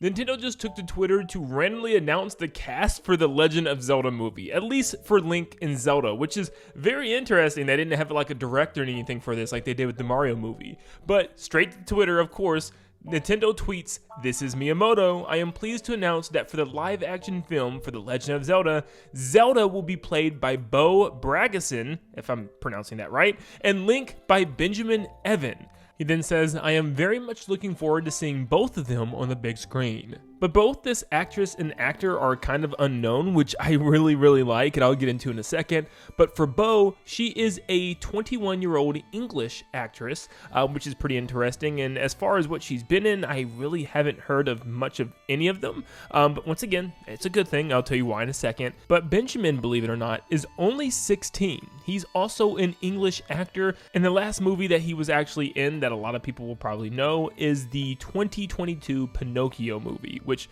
Nintendo just took to Twitter to randomly announce the cast for the Legend of Zelda movie, at least for Link and Zelda, which is very interesting. They didn't have like a director or anything for this like they did with the Mario movie. But straight to Twitter, of course, Nintendo tweets, "This is Miyamoto. I am pleased to announce that for the live-action film for The Legend of Zelda, Zelda will be played by Bo Bragason, if I'm pronouncing that right, and Link by Benjamin Evan." He then says, "I am very much looking forward to seeing both of them on the big screen." But both this actress and actor are kind of unknown, which I really like, and I'll get into in a second. But for Bo, she is a 21-year-old English actress, which is pretty interesting. And as far as what she's been in, I really haven't heard of much of any of them. But once again, it's a good thing. I'll tell you why in a second. But Benjamin, believe it or not, is only 16. He's also an English actor, and the last movie that he was actually in that a lot of people will probably know is the 2022 Pinocchio movie, which,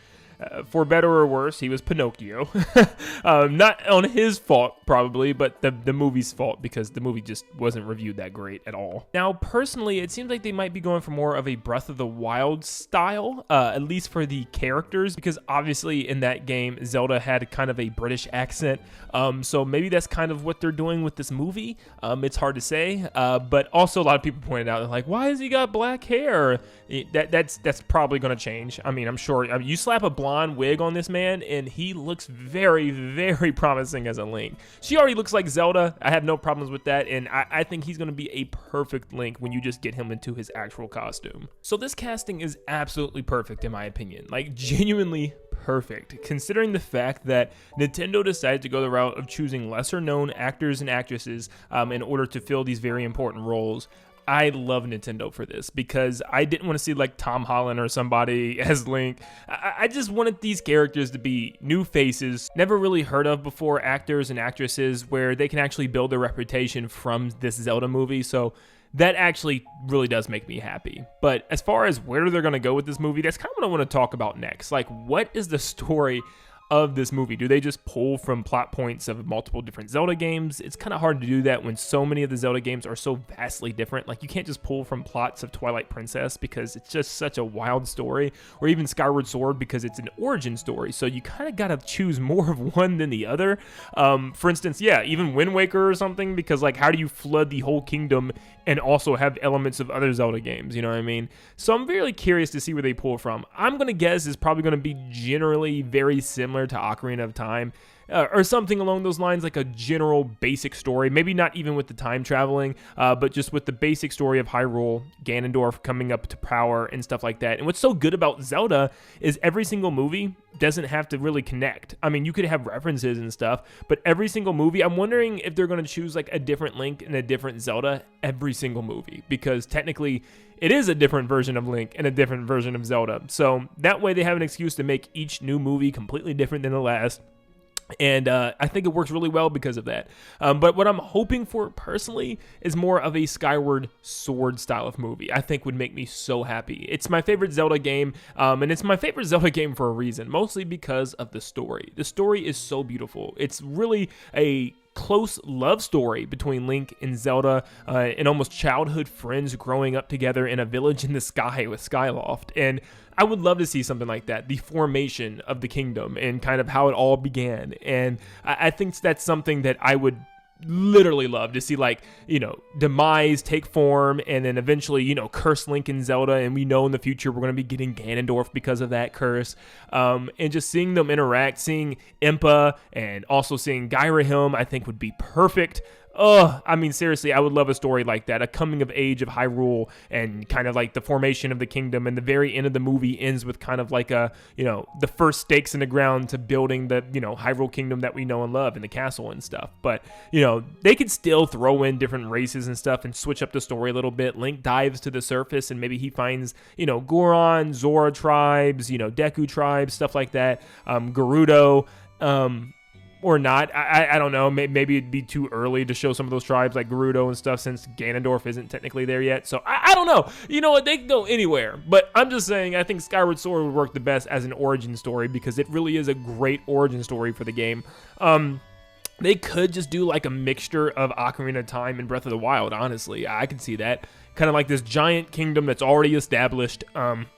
for better or worse, he was Pinocchio. Not on his fault, probably, but the movie's fault, because the movie just wasn't reviewed that great at all. Now, personally, it seems like they might be going for more of a Breath of the Wild style, at least for the characters, because obviously in that game, Zelda had kind of a British accent, so maybe that's kind of what they're doing with this movie. It's hard to say, but also a lot of people pointed out, they're like, why has he got black hair? That's probably going to change. I mean, I'm sure you slap a blonde wig on this man and he looks very promising as a Link. She already looks like Zelda. I have no problems with that, and I think he's going to be a perfect Link when you just get him into his actual costume. So this casting is absolutely perfect in my opinion, like genuinely perfect, considering the fact that Nintendo decided to go the route of choosing lesser known actors and actresses in order to fill these very important roles. I love Nintendo for this, because I didn't want to see like Tom Holland or somebody as Link. I just wanted these characters to be new faces, never really heard of before actors and actresses, where they can actually build their reputation from this Zelda movie. So that actually really does make me happy. But as far as where they're going to go with this movie, that's kind of what I want to talk about next. Like, what is the story of this movie? Do they just pull from plot points of multiple different Zelda games? It's kind of hard to do that when so many of the Zelda games are so vastly different. Like, you can't just pull from plots of Twilight Princess because it's just such a wild story, or even Skyward Sword because it's an origin story. So you kind of got to choose more of one than the other. For instance, yeah, even Wind Waker or something, because like, how do you flood the whole kingdom and also have elements of other Zelda games? You know what I mean? So I'm very curious to see where they pull from. I'm going to guess it's probably going to be generally very similar to Ocarina of Time, or something along those lines, like a general basic story, maybe not even with the time traveling, but just with the basic story of Hyrule, Ganondorf coming up to power and stuff like that. And what's so good about Zelda is every single movie doesn't have to really connect. I mean, you could have references and stuff, but every single movie, I'm wondering if they're going to choose like a different Link and a different Zelda every single movie, because technically it is a different version of Link and a different version of Zelda. So that way they have an excuse to make each new movie completely different than the last. And I think it works really well because of that. But what I'm hoping for personally is more of a Skyward Sword style of movie. I think would make me so happy. It's my favorite Zelda game, and it's my favorite Zelda game for a reason, mostly because of the story. The story is so beautiful. It's really a close love story between Link and Zelda, and almost childhood friends growing up together in a village in the sky with Skyloft. And I would love to see something like that, the formation of the kingdom and kind of how it all began. And I think that's something that I would literally love to see, like, you know, Demise take form and then eventually, you know, curse Link and Zelda, and we know in the future we're going to be getting Ganondorf because of that curse, and just seeing them interact, seeing Impa and also seeing Gyrahim, I think would be perfect. I mean, seriously, I would love a story like that, a coming of age of Hyrule and kind of like the formation of the kingdom, and the very end of the movie ends with kind of like a, you know, the first stakes in the ground to building the, you know, Hyrule kingdom that we know and love, and the castle and stuff. But, you know, they could still throw in different races and stuff and switch up the story a little bit. Link dives to the surface and maybe he finds, you know, Goron, Zora tribes, you know, Deku tribes, stuff like that, Gerudo, or not. I don't know. Maybe it'd be too early to show some of those tribes like Gerudo and stuff, since Ganondorf isn't technically there yet. So I don't know. You know what? They can go anywhere. But I'm just saying, I think Skyward Sword would work the best as an origin story, because it really is a great origin story for the game. They could just do like a mixture of Ocarina of Time and Breath of the Wild, honestly. I can see that. Kind of like this giant kingdom that's already established.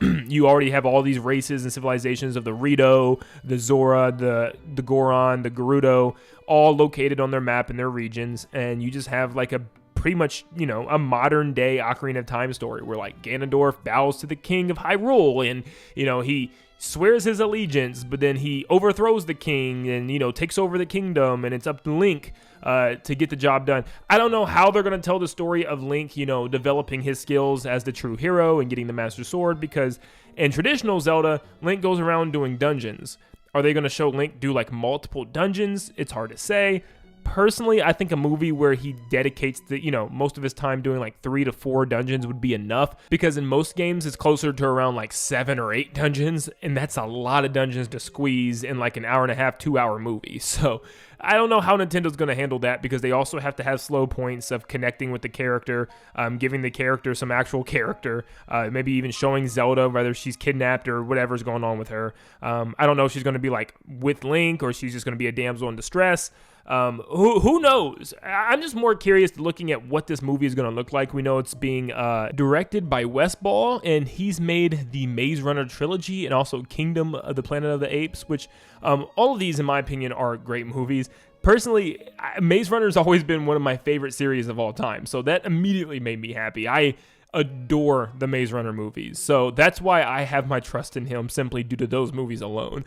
You already have all these races and civilizations of the Rito, the Zora, the Goron, the Gerudo, all located on their map in their regions. And you just have like a pretty much, you know, a modern day Ocarina of Time story where like Ganondorf bows to the king of Hyrule and, you know, he swears his allegiance, but then he overthrows the king and, you know, takes over the kingdom, and it's up to Link to get the job done. I don't know how they're going to tell the story of Link, you know, developing his skills as the true hero and getting the Master Sword, because in traditional Zelda, Link goes around doing dungeons. Are they going to show Link do like multiple dungeons? It's hard to say. Personally, I think a movie where he dedicates the, you know, most of his time doing like 3 to 4 dungeons would be enough, because in most games it's closer to around like 7 or 8 dungeons, and that's a lot of dungeons to squeeze in like an hour and a half, 2-hour movie. So I don't know how Nintendo's going to handle that, because they also have to have slow points of connecting with the character, giving the character some actual character, maybe even showing Zelda, whether she's kidnapped or whatever's going on with her. I don't know if she's going to be like with Link or she's just going to be a damsel in distress. Who knows? I'm just more curious looking at what this movie is going to look like. We know it's being directed by Wes Ball, and he's made the Maze Runner trilogy and also Kingdom of the Planet of the Apes, which all of these, in my opinion, are great movies. Personally, Maze Runner has always been one of my favorite series of all time, so that immediately made me happy. I adore the Maze Runner movies, so that's why I have my trust in him, simply due to those movies alone.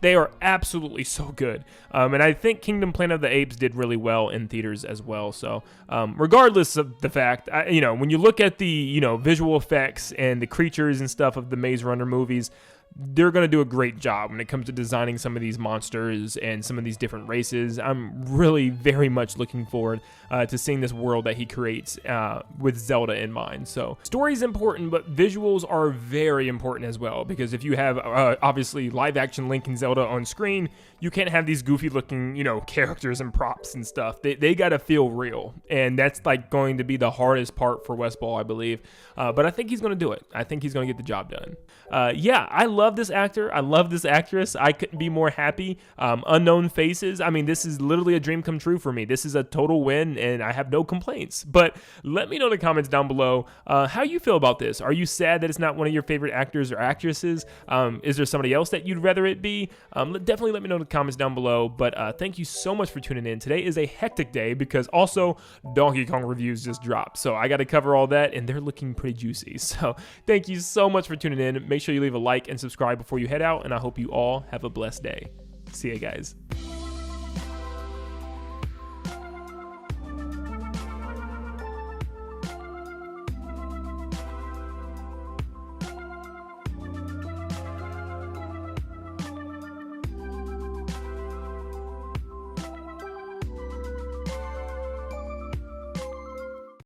They are absolutely so good, and I think Kingdom Planet of the Apes did really well in theaters as well. So regardless of the fact, you know, when you look at the, you know, visual effects and the creatures and stuff of the Maze Runner movies, they're going to do a great job when it comes to designing some of these monsters and some of these different races. I'm really very much looking forward to seeing this world that he creates with Zelda in mind. So story's important, but visuals are very important as well, because if you have obviously live action Link and Zelda on screen, you can't have these goofy looking, you know, characters and props and stuff. They got to feel real, and that's like going to be the hardest part for Wes Ball, I believe. But I think he's going to do it. I think he's going to get the job done. Yeah, I love this actor. I love this actress. I couldn't be more happy. Unknown faces. I mean, this is literally a dream come true for me. This is a total win, and I have no complaints. But let me know in the comments down below how you feel about this. Are you sad that it's not one of your favorite actors or actresses? Is there somebody else that you'd rather it be? Definitely let me know in the comments down below. But thank you so much for tuning in. Today is a hectic day because also Donkey Kong reviews just dropped. So I got to cover all that, and they're looking pretty juicy. So thank you so much for tuning in. Make sure you leave a like and subscribe before you head out, and I hope you all have a blessed day. See ya, guys.